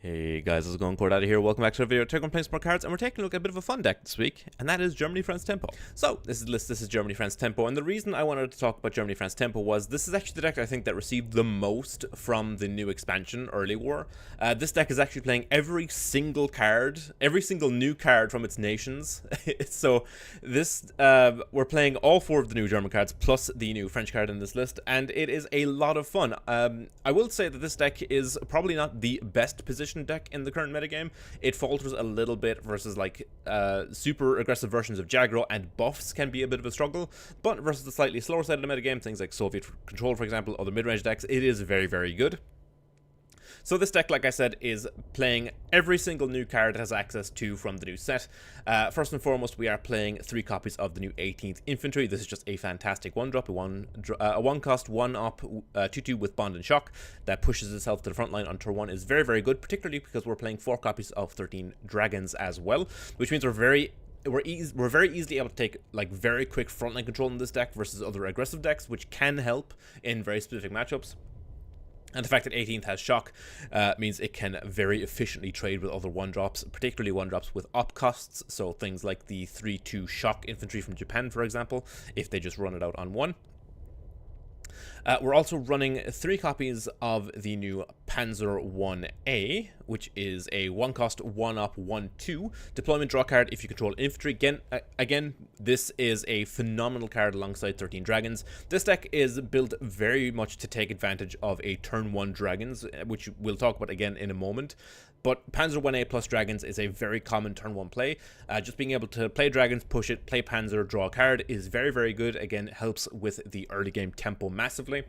Hey guys, how's it going? CoreData here. Welcome back to another video. Today we're playing some more cards, and we're taking a look at a bit of a fun deck this week, and that is Germany, France, Tempo. So this is the list. This is Germany, France, Tempo, and the reason I wanted to talk about Germany, France, Tempo was this is actually the deck I think that received the most from the new expansion, Early War. This deck is actually playing every single card, every single new card from its nations. So this we're playing all 4 of the new German cards plus the new French card in this list, and it is a lot of fun. I will say that this deck is probably not the best position deck in the current metagame. It falters a little bit versus like super aggressive versions of Ger Aggro, and buffs can be a bit of a struggle, but versus the slightly slower side of the metagame, things like Soviet Control, for example, other mid-range decks, it is very, very good. So this deck, like I said, is playing every single new card it has access to from the new set. First and foremost, we are playing 3 copies of the new 18th Infantry. This is just a fantastic 1-drop, a 1-cost, 1-up, 2-2 with Bond and Shock that pushes itself to the front line on turn 1 is very, very good, particularly because we're playing 4 copies of 13 Dragons as well, which means we're very easily able to take like very quick frontline control in this deck versus other aggressive decks, which can help in very specific matchups. And the fact that 18th has Shock means it can very efficiently trade with other 1-drops, particularly 1-drops with up costs, so things like the 3-2 Shock Infantry from Japan, for example, if they just run it out on 1. We're also running 3 copies of the new Panzer 1A, which is a 1-cost, 1-up, 1-2 deployment draw card if you control infantry. Again, this is a phenomenal card alongside 13 Dragons. This deck is built very much to take advantage of a turn 1 Dragons, which we'll talk about again in a moment. But Panzer 1A plus Dragons is a very common turn 1 play. Just being able to play Dragons, push it, play Panzer, draw a card is very, very good. Again, helps with the early game tempo massively.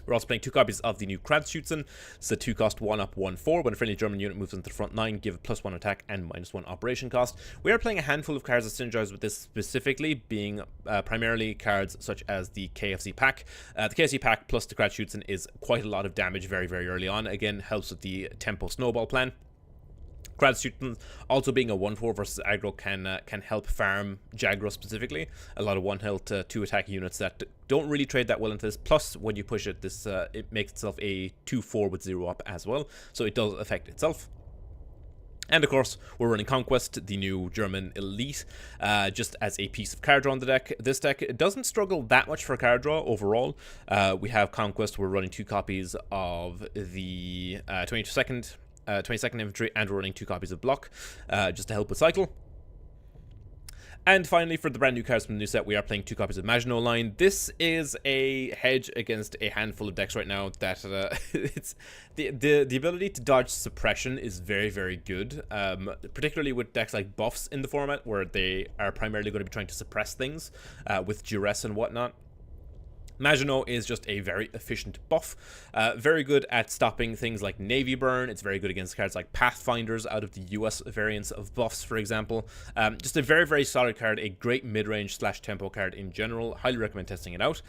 We're also playing 2 copies of the new Kards. It's a 2-cost, 1-up, 1-4. When a friendly German unit moves into the front line, give a +1 attack and -1 operation cost. We are playing a handful of cards that synergize with this specifically, being primarily cards such as the KFC pack. The KFC pack plus the Kards is quite a lot of damage very, very early on. Again, helps with the tempo snowball plan. Kards also being a 1-4 versus aggro can help farm Ger Aggro specifically. A lot of 1-health 2-attack units that don't really trade that well into this. Plus, when you push it, this it makes itself a 2-4 with 0-up as well, so it does affect itself. And of course, we're running Conquest, the new German elite, just as a piece of card draw on the deck. This deck doesn't struggle that much for card draw overall. We have Conquest. We're running 2 copies of the 22nd Infantry, and we're running 2 copies of Block, just to help with cycle. And finally, for the brand new cards from the new set, we are playing 2 copies of Maginot Line. This is a hedge against a handful of decks right now that it's the ability to dodge suppression is very, very good, particularly with decks like buffs in the format where they are primarily going to be trying to suppress things with duress and whatnot. Maginot is just a very efficient buff, very good at stopping things like Navy Burn. It's very good against cards like Pathfinders out of the US variants of buffs, for example. Just a very, very solid card, a great mid-range / tempo card in general. Highly recommend testing it out.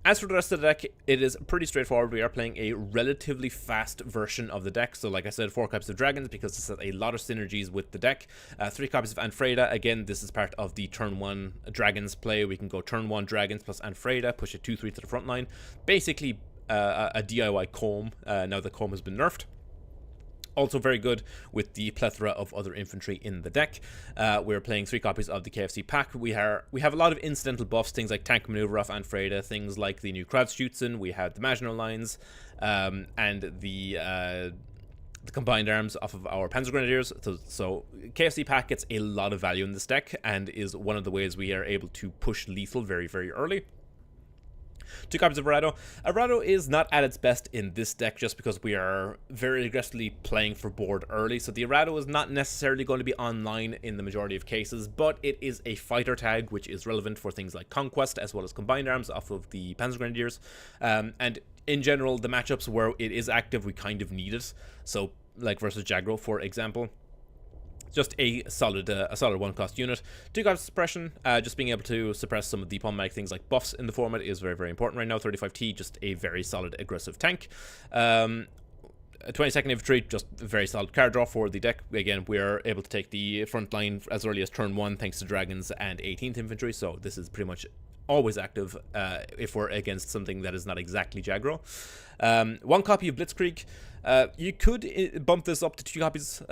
As for the rest of the deck, it is pretty straightforward. We are playing a relatively fast version of the deck. So like I said, 4 copies of Dragons because this has a lot of synergies with the deck. 3 copies of Anfreda. Again, this is part of the turn 1 Dragons play. We can go turn 1 Dragons plus Anfreda, push it 2-3 to the front line. Basically a DIY Comb, now that Comb has been nerfed. Also very good with the plethora of other infantry in the deck. We're playing 3 copies of the KFC pack. We have a lot of incidental buffs, things like Tank Maneuver off Anfreda, things like the new Kards. We have the Maginot Lines, and the combined arms off of our Panzer Grenadiers. So KFC pack gets a lot of value in this deck and is one of the ways we are able to push lethal very, very early. 2 copies of Arado. Arado is not at its best in this deck just because we are very aggressively playing for board early. So the Arado is not necessarily going to be online in the majority of cases, but it is a fighter tag, which is relevant for things like Conquest as well as combined arms off of the Panzer Grenadiers. And in general, the matchups where it is active, we kind of need it. So like versus Ger Aggro, for example. Just a solid 1-cost unit. 2 copies of suppression. Just being able to suppress some of the problematic things like buffs in the format is very, very important right now. 35T, just a very solid aggressive tank. 22nd Infantry, just a very solid card draw for the deck. Again, we are able to take the front line as early as turn 1 thanks to Dragons and 18th Infantry, so this is pretty much always active if we're against something that is not exactly Ger Aggro. 1 copy of Blitzkrieg. You could bump this up to 2 copies.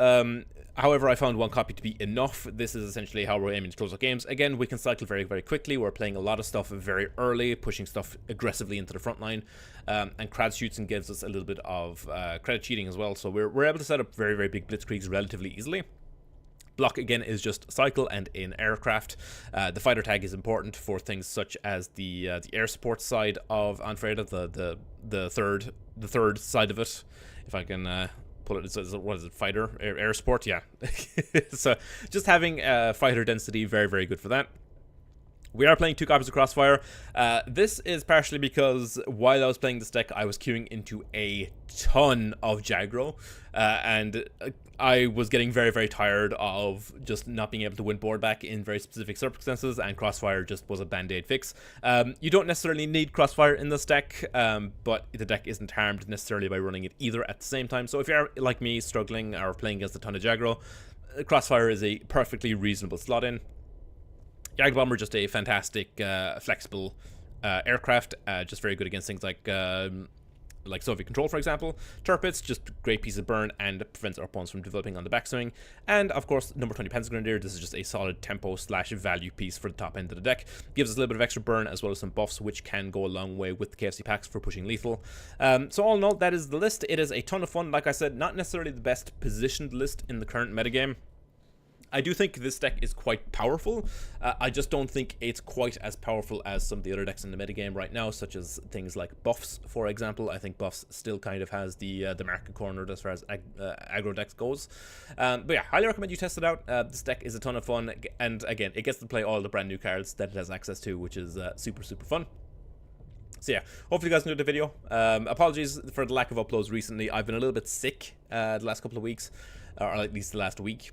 However, I found 1 copy to be enough. This is essentially how we're aiming to close out games. Again, we can cycle very, very quickly. We're playing a lot of stuff very early, pushing stuff aggressively into the front line. And Kards shoots and gives us a little bit of credit cheating as well. So we're able to set up very, very big blitzkriegs relatively easily. Block, again, is just cycle and in aircraft. The fighter tag is important for things such as the air support side of Anfreda, the third side of it. If I can pull it, what is it, fighter? Air support, yeah. So just having fighter density, very, very good for that. We are playing 2 copies of Crossfire. This is partially because while I was playing this deck, I was queuing into a ton of Ger Aggro, and I was getting very, very tired of just not being able to win board back in very specific circumstances, and Crossfire just was a band-aid fix. You don't necessarily need Crossfire in this deck, but the deck isn't harmed necessarily by running it either at the same time. So if you're, like me, struggling or playing against a ton of Ger Aggro, Crossfire is a perfectly reasonable slot in. Jagd Bomber, just a fantastic, flexible aircraft, just very good against things like Soviet control, for example. Turpits, just great piece of burn and prevents our opponents from developing on the backswing. And of course, number 20 Pencil Grenadier. This is just a solid tempo / value piece for the top end of the deck. Gives us a little bit of extra burn as well as some buffs, which can go a long way with the KFC packs for pushing lethal. So all in all, that is the list. It is a ton of fun. Like I said, not necessarily the best positioned list in the current metagame. I do think this deck is quite powerful. I just don't think it's quite as powerful as some of the other decks in the metagame right now, such as things like Buffs, for example. I think Buffs still kind of has the market cornered as far as aggro decks goes. But yeah, highly recommend you test it out. This deck is a ton of fun, and again, it gets to play all the brand new cards that it has access to, which is super, super fun. So yeah, hopefully you guys enjoyed the video. Apologies for the lack of uploads recently. I've been a little bit sick the last couple of weeks, or at least the last week.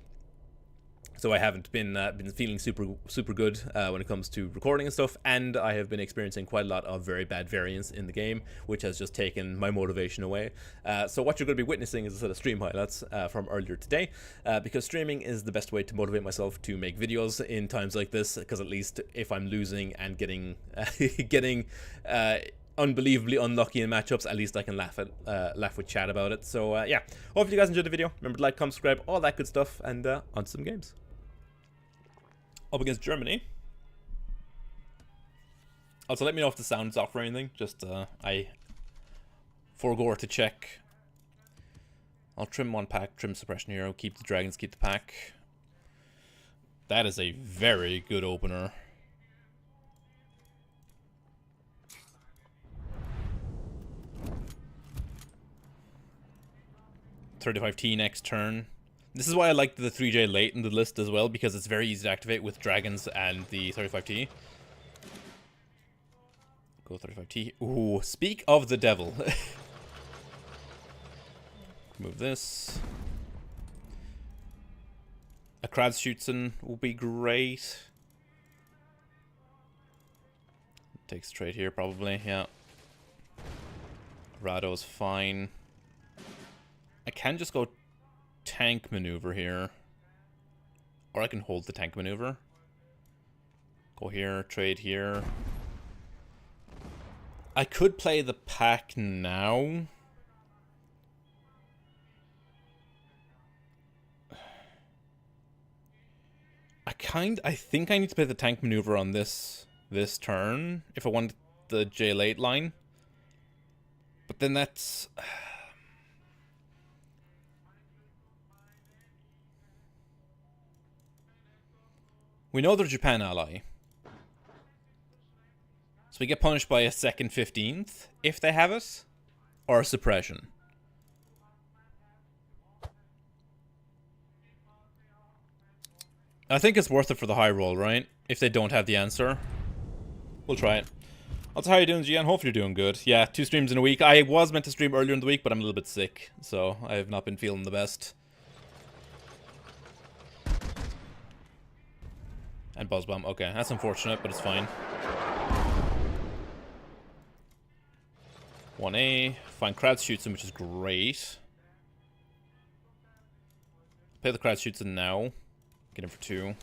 So I haven't been feeling super good when it comes to recording and stuff, and I have been experiencing quite a lot of very bad variance in the game, which has just taken my motivation away. So what you're going to be witnessing is a set of stream highlights from earlier today, because streaming is the best way to motivate myself to make videos in times like this, because at least if I'm losing and getting unbelievably unlucky in matchups, at least I can laugh with chat about it. So yeah, hopefully you guys enjoyed the video. Remember to like, comment, subscribe, all that good stuff, and on to some games. Up against Germany. Also, let me know if the sound's off or anything. Just I forego to check. I'll trim 1 pack, trim suppression hero, keep the dragons, keep the pack. That is a very good opener. $35T next turn. This is why I like the 3J late in the list as well, because it's very easy to activate with dragons and the 35T. Go 35T. Ooh, speak of the devil. Move this. A Kradsschützen will be great. Take straight here probably, yeah. Rado's fine. I can just go tank maneuver here, or I can hold the tank maneuver. Go here, trade here. I could play the pack now. I think I need to play the tank maneuver on this turn if I want the J8 line. But then that's we know they're Japan ally. So we get punished by a second 15th, if they have it, or a suppression. I think it's worth it for the high roll, right? If they don't have the answer. We'll try it. Also, how are you doing, Gian? Hopefully you're doing good. Yeah, 2 streams in a week. I was meant to stream earlier in the week, but I'm a little bit sick. So I have not been feeling the best. And Buzz Bomb. Okay, that's unfortunate, but it's fine. 1A. Find Kradsschützen, which is great. Play the Kradsschützen now. Get him for 2.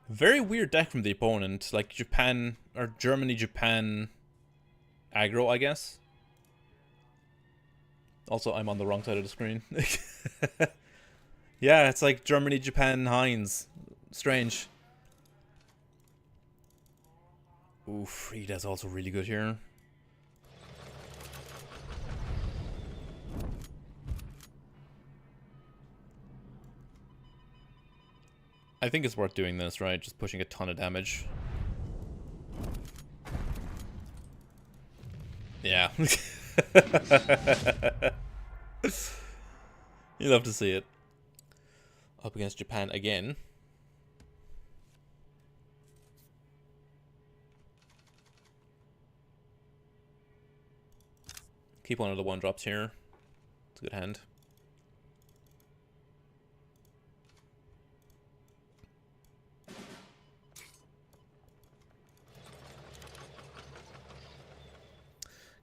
Very weird deck from the opponent. Like Japan, or Germany, Japan aggro, I guess. Also, I'm on the wrong side of the screen. Yeah, it's like Germany, Japan, Heinz. Strange. Ooh, Frida's also really good here. I think it's worth doing this, right? Just pushing a ton of damage. Yeah. You love to see it. Up against Japan again. Keep one of the one drops here. It's a good hand.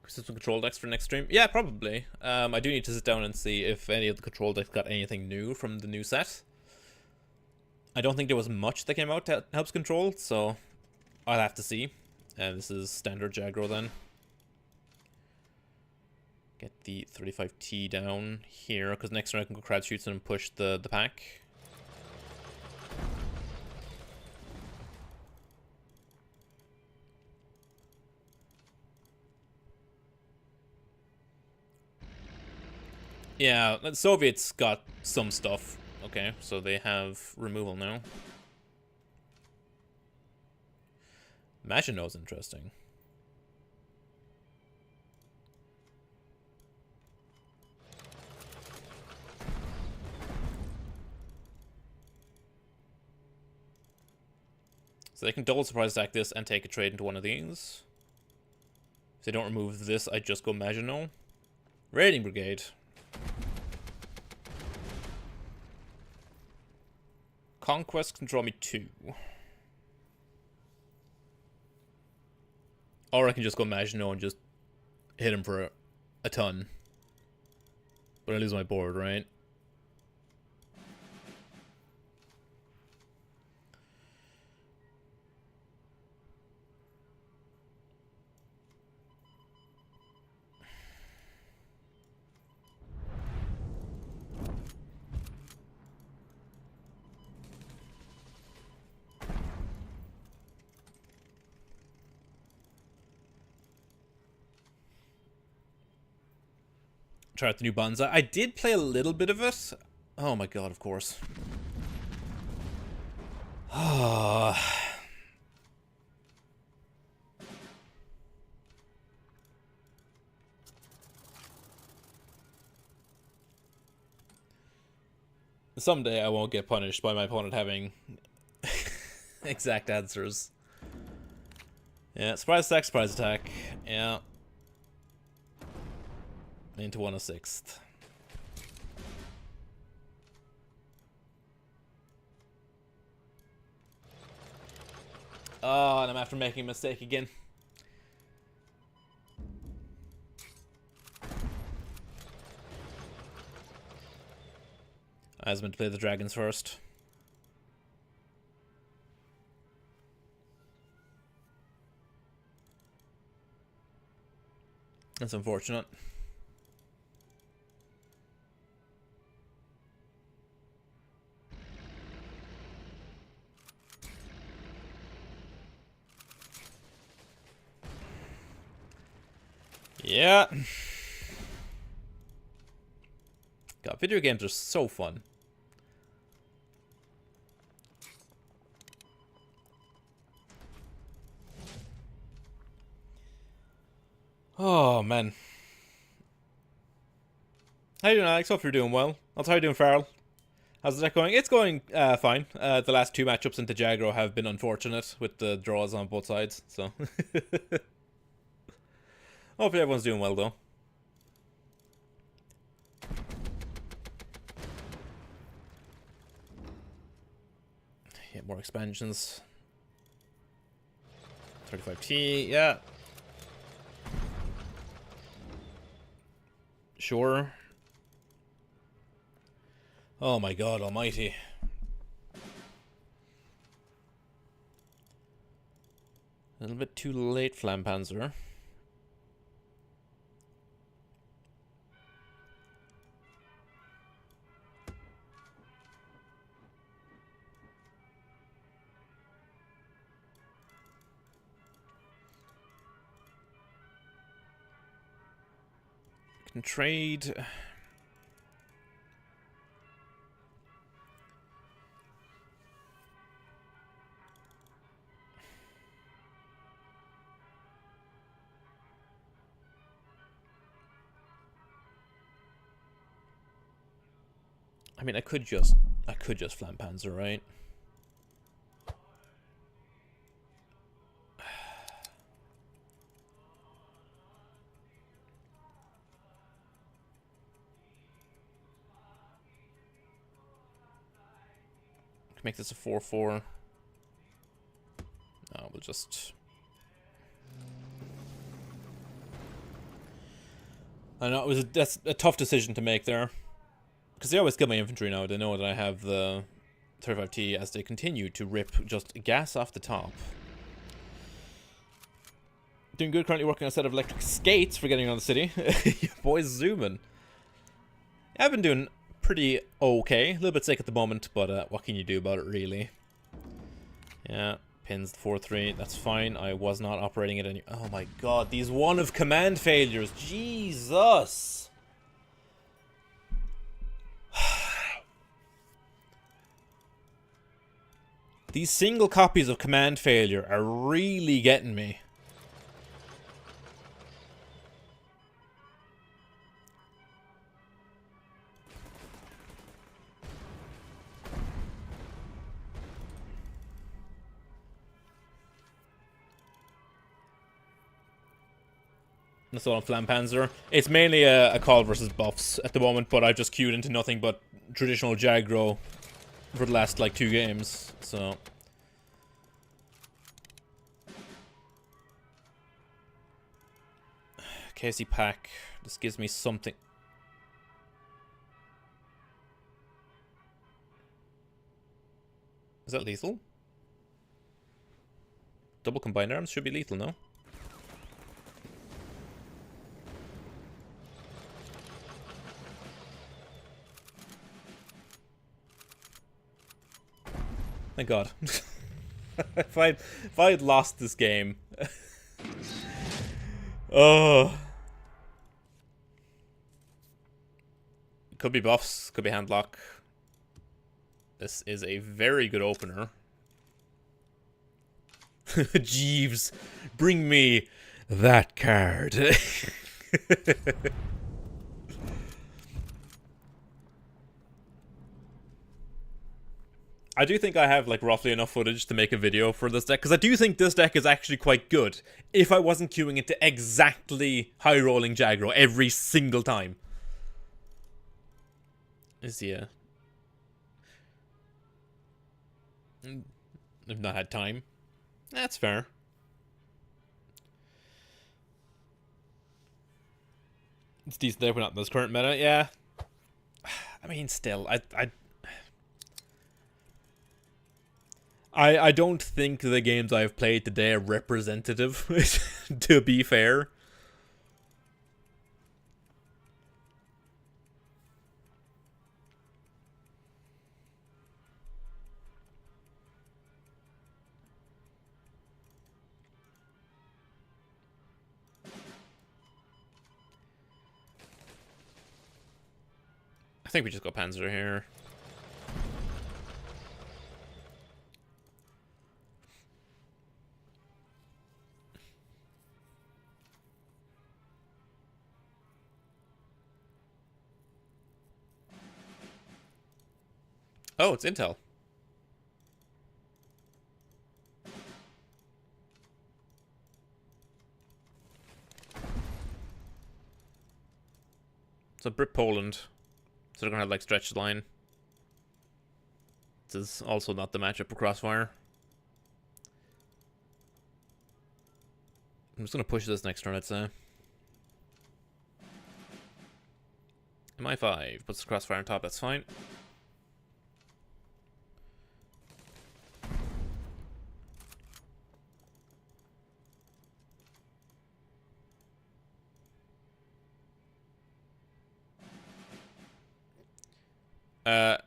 System control decks for next stream? Yeah, probably. I do need to sit down and see if any of the control decks got anything new from the new set. I don't think there was much that came out that helps control, so I'll have to see. And this is standard Ger Aggro then. Get the 35T down here, because next turn I can go crowd shoots and push the pack. Yeah, the Soviets got some stuff. Okay, so they have removal now. Maginot's interesting. So they can double surprise attack this and take a trade into one of these. If they don't remove this, I just go Maginot. Raiding Brigade. Conquest can draw me 2. Or I can just go Maginot and just hit him for a ton. But I lose my board, right? Try out the new Banzai. I did play a little bit of it. Oh my god, of course. Someday I won't get punished by my opponent having exact answers. Yeah, surprise attack, surprise attack. Yeah. Into 106th. Oh, and I'm after making a mistake again. I was meant to play the dragons first. That's unfortunate. Yeah. God, video games are so fun. Oh, man. How you doing, Alex? Hope you're doing well. Also, how you doing, Farrell? How's the deck going? It's going fine. The last 2 matchups into Ger Aggro have been unfortunate with the draws on both sides, so... Hopefully everyone's doing well, though. Yeah, more expansions. 35T, yeah. Sure. Oh my god almighty. A little bit too late, Flampanzer. can trade. I mean, I could just Flampanzer, right? Make this a 4/4. No, we'll just. I know that's a tough decision to make there, because they always get my infantry now. They know that I have the 35T as they continue to rip just gas off the top. Doing good. Currently working on a set of electric skates for getting around the city. Your boy's zooming. I've been doing pretty okay. A little bit sick at the moment, but what can you do about it, really? Yeah, pins the 4-3. That's fine. I was not operating it any. Oh my god, these one of command failures. Jesus. These single copies of command failure are really getting me. That's all on Flampanzer. It's mainly a call versus buffs at the moment, but I've just queued into nothing but traditional Ger Aggro for the last, like, 2 games, so. KC pack. This gives me something. Is that lethal? Double combined arms should be lethal, no? Thank God. if I had lost this game. Oh. Could be buffs, could be handlock. This is a very good opener. Jeeves, bring me that card. I do think I have, like, roughly enough footage to make a video for this deck, because I do think this deck is actually quite good if I wasn't queuing into exactly high-rolling Ger Aggro every single time. Yeah. I've not had time. That's fair. It's decent there, but not in this current meta, yeah. I mean, still, I don't think the games I've played today are representative, to be fair. I think we just go Panzer here. Oh, it's intel. So Brit Poland. So they're gonna have, like, stretched line. This is also not the matchup for Crossfire. I'm just gonna push this next turn, I'd say. MI5 puts the Crossfire on top, that's fine.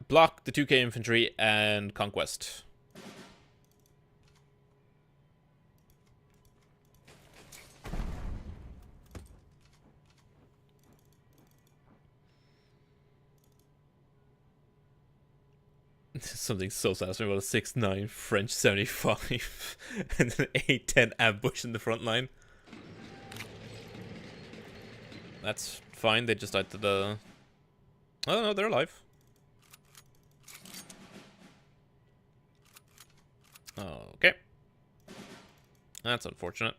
Block the 2k infantry and conquest. Something so satisfying about a 6'9" French 75 and an 8'10" ambush in the front line. That's fine, they just died to the... Oh no, they're alive. Okay. That's unfortunate.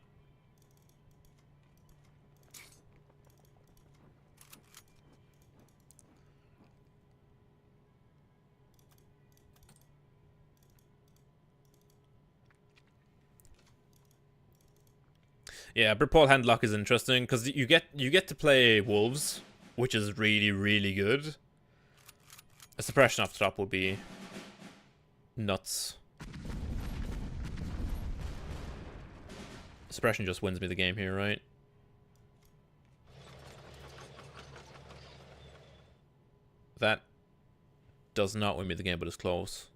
Yeah, but Pol Handlock is interesting because you get to play wolves, which is really, really good. A suppression off the top would be nuts. Suppression just wins me the game here, right? That does not win me the game, but it's close.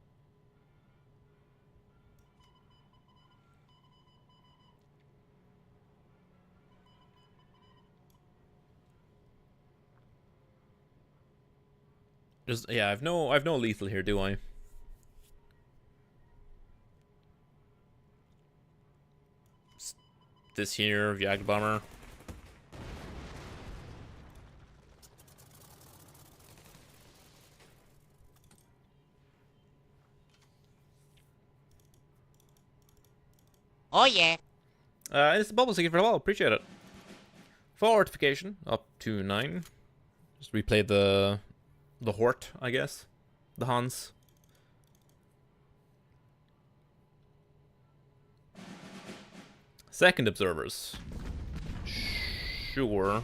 Yeah, I've no lethal here, do I? This here, Jagd Bomber. Oh yeah. It's the bubble ticket for the wall. Appreciate it. Fortification up to 9. Just replay the Hort, I guess. The Hans. Second observers. Sure.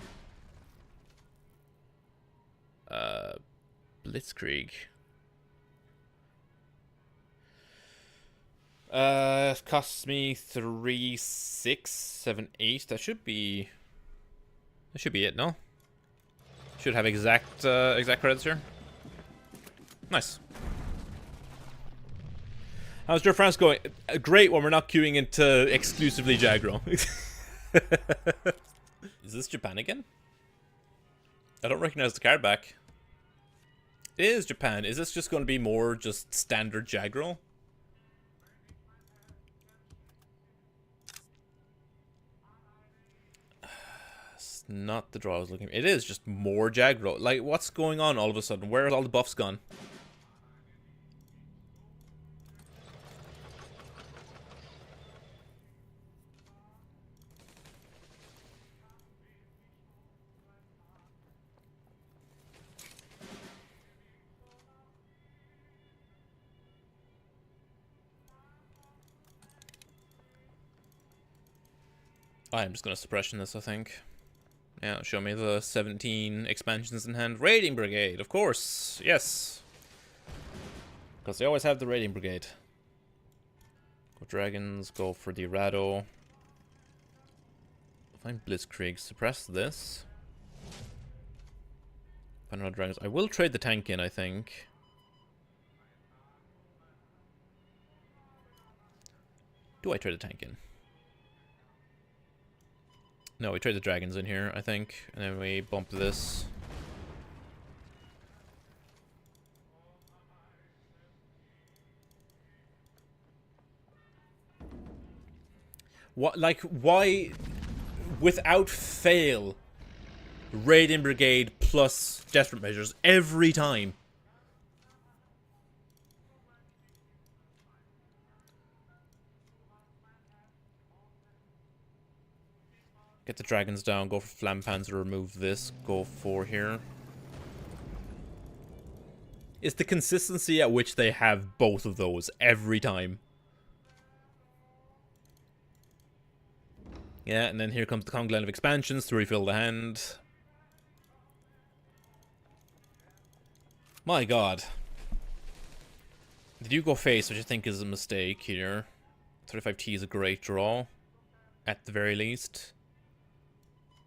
Blitzkrieg. It costs me 3, 6, 7, 8. That should be it, no? Should have exact credits here. Nice. How's your France going? Great when we're not queuing into exclusively Ger Aggro. Is this Japan again? I don't recognize the card back. It is Japan. Is this just going to be more just standard Ger Aggro? It's not the draw I was looking for. It is just more Ger Aggro. Like, what's going on all of a sudden? Where are all the buffs gone? I'm just going to suppression this, I think. Yeah, show me the 17 expansions in hand. Raiding Brigade, of course. Yes. Because they always have the Raiding Brigade. Go Dragons, go for the Rado. Find Blitzkrieg, suppress this. Find another Dragons. I will trade the tank in, I think. Do I trade the tank in? No, we trade the dragons in here, I think. And then we bump this. What, like, why, without fail, Raiding Brigade plus Desperate Measures every time? Get the dragons down, go for Flampanzer, remove this, go for here. It's the consistency at which they have both of those every time. Yeah, and then here comes the Conglen of Expansions to refill the hand. My god. Did you go face, which I think is a mistake here. 35T is a great draw, at the very least.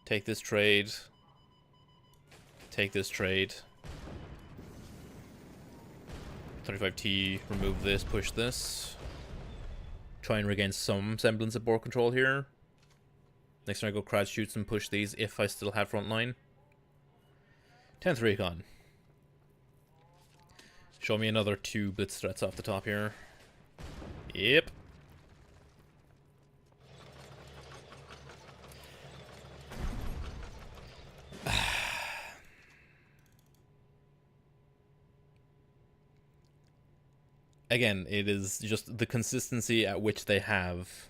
Take this trade. Take this trade. 35T, remove this, push this. Try and regain some semblance of board control here. Next time I go Kards, shoots and push these if I still have front line. 10th Recon. Show me another 2 blitz threats off the top here. Yep. Again, it is just the consistency at which they have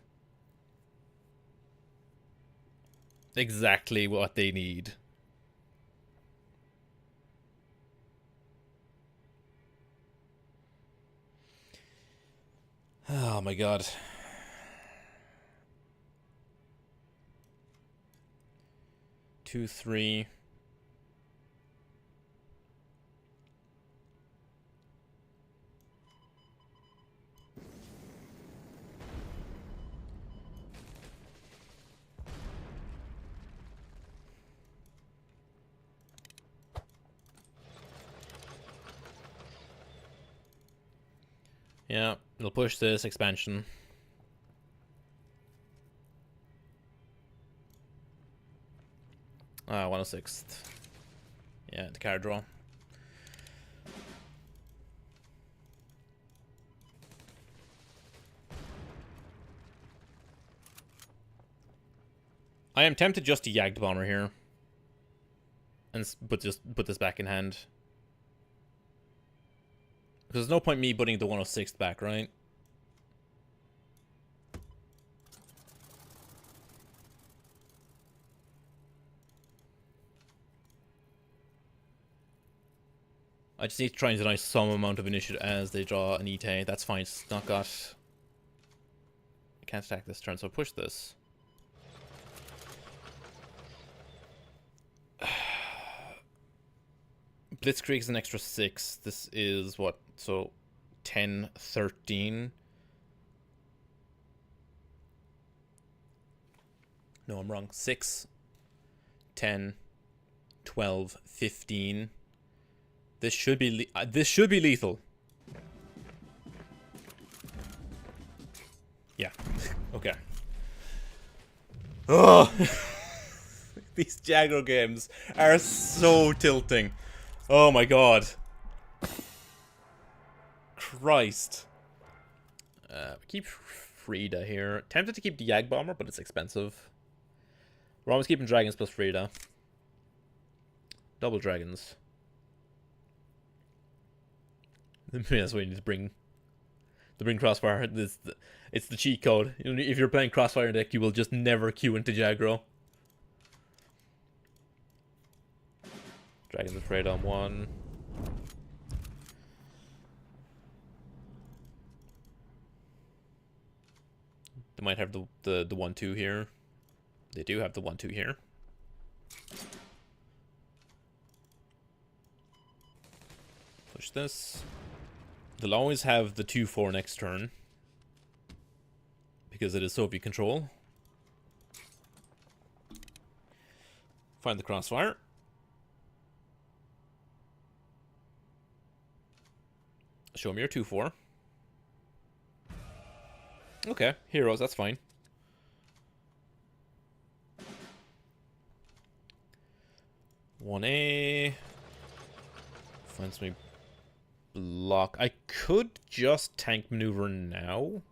exactly what they need. Oh my god. Two, three. Yeah, it'll push this expansion. Ah, 106th. Yeah, the card draw. I am tempted just to Yagd Bomber here. And just put this back in hand. Because there's no point me putting the 106th back, right? I just need to try and deny some amount of initiative as they draw an Ite. That's fine. It's not got... I can't attack this turn, so push this. Blitzkrieg is an extra 6. This is what? So 10, 13. No, I'm wrong. 6, 10, 12, 15. This should be lethal. Yeah. Okay. Oh, these Aggro games are so tilting. Oh my god. Christ. Keep Frida here. Tempted to keep the Yag Bomber, but it's expensive. We're always keeping dragons plus Frida. Double dragons. That's what you need to bring. To bring Crossfire. It's the cheat code. If you're playing Crossfire deck, you will just never queue into Aggro. Dragon's Afraid on 1. They might have the 1-2 here. They do have the 1-2 here. Push this. They'll always have the 2-4 next turn. Because it is Soviet control. Find the Crossfire. Show me your 2-4. Okay, heroes, that's fine. One A. Finds me block. I could just tank maneuver now.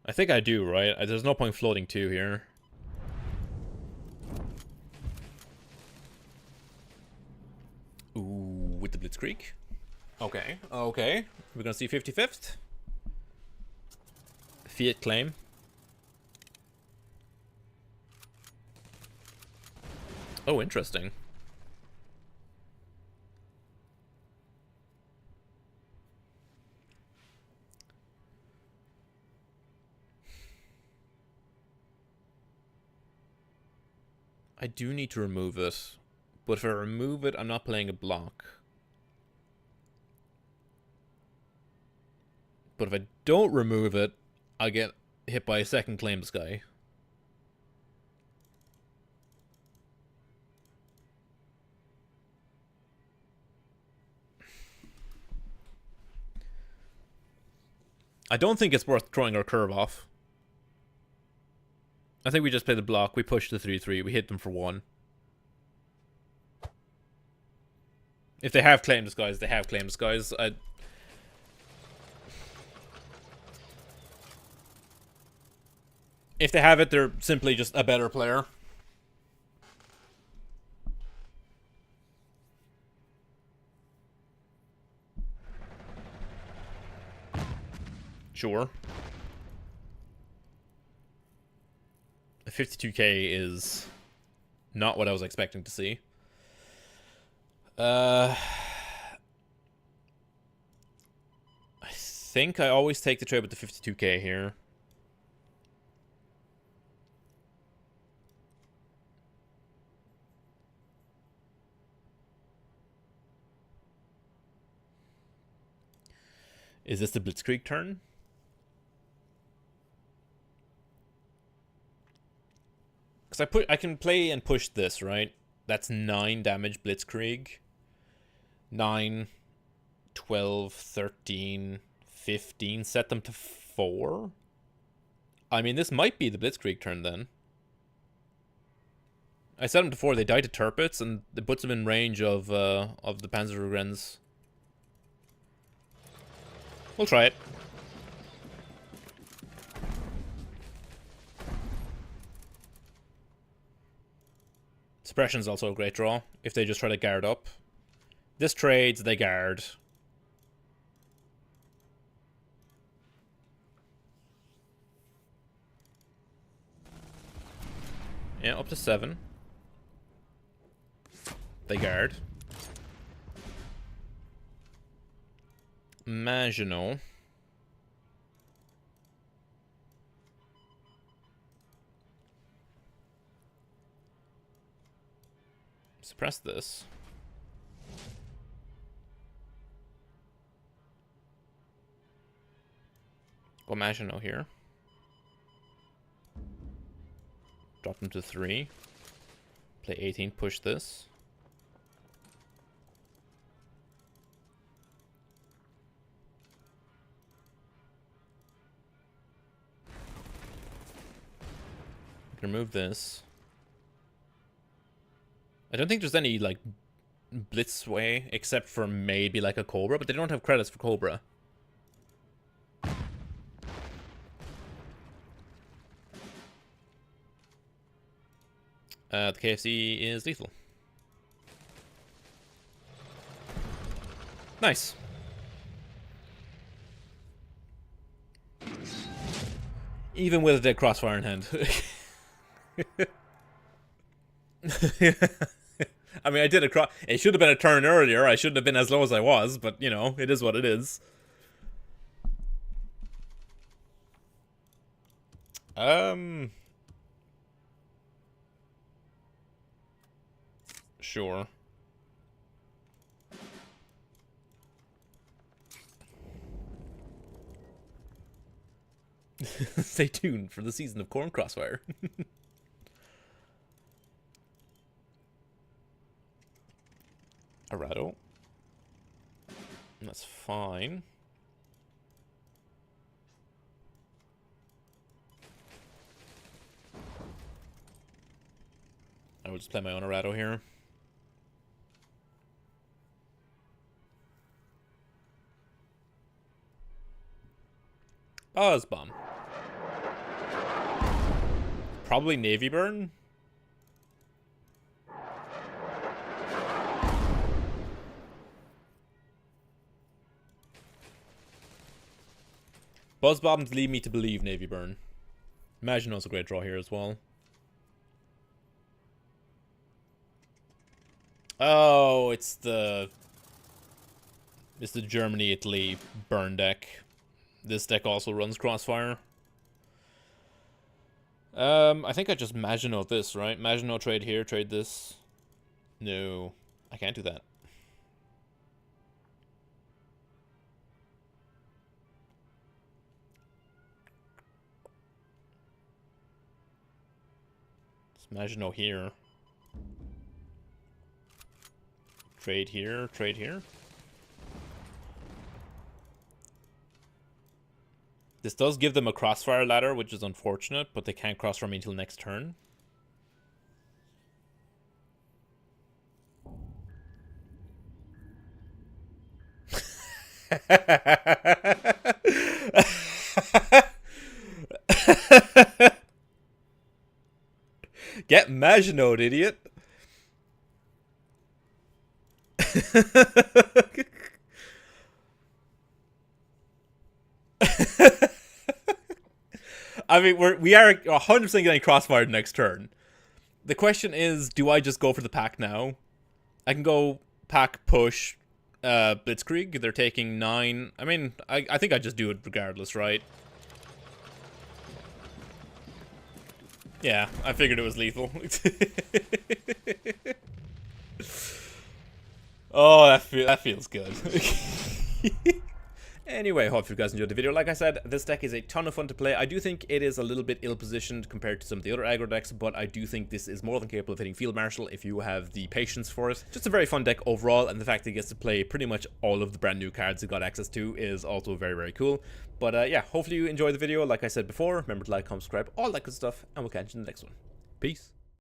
I think I do, right? There's no point floating 2 here. Ooh, with the Blitzkrieg. Okay, okay. We're gonna see 55th. Fiat claim. Oh, interesting. I do need to remove it. But if I remove it, I'm not playing a block. But if I don't remove it, I get hit by a second Claims guy. I don't think it's worth throwing our curve off. I think we just play the block. We push the 3-3. We hit them for 1. If they have Claim Disguise, they have Claim Disguise. If they have it, they're simply just a better player. Sure. 52k is not what I was expecting to see. I think I always take the trade with the 52k here. Is this the Blitzkrieg turn? Because I can play and push this, right? That's 9 damage Blitzkrieg. 9, 12, 13, 15. Set them to 4. I mean, this might be the Blitzkrieg turn then. I set them to 4. They die to Turpits, and it puts them in range of the Panzergrenz. We'll try it. Suppression's also a great draw, if they just try to guard up. This trades, they guard. Yeah, up to 7. They guard. Maginot. Suppress this. Go Maginot here. Drop them to 3. Play 18, push this. Remove this. I don't think there's any, like, blitz way, except for maybe, like, a Cobra, but they don't have credits for Cobra. The KFC is lethal. Nice. Even with a dead crossfire in hand. I mean, I did a cross. It should have been a turn earlier. I shouldn't have been as low as I was, but, you know, it is what it is. Sure. Stay tuned for the season of Corn Crossfire. Arado. That's fine. I will just play my own Arado here. Buzz Bomb. Probably Navy Burn. Buzz Bombs lead me to believe Navy Burn. Maginot's a great draw here as well. Oh, it's the Germany-Italy burn deck. This deck also runs Crossfire. I think I just Maginot this, right? Maginot trade here, trade this. No, I can't do that. It's Maginot here. Trade here, trade here. This does give them a crossfire ladder, which is unfortunate, but they can't crossfire me until next turn. Get Maginot, idiot. I mean, we are 100% getting crossfired next turn. The question is, do I just go for the pack now? I can go pack push Blitzkrieg. They're taking 9. I mean, I think I just do it regardless, right? Yeah, I figured it was lethal. Oh, that feels good. Anyway, hope you guys enjoyed the video. Like I said, this deck is a ton of fun to play. I do think it is a little bit ill-positioned compared to some of the other aggro decks, but I do think this is more than capable of hitting Field Marshal if you have the patience for it. Just a very fun deck overall, and the fact that it gets to play pretty much all of the brand new cards it got access to is also very, very cool. But yeah, hopefully you enjoyed the video. Like I said before, remember to like, comment, subscribe, all that good stuff, and we'll catch you in the next one. Peace.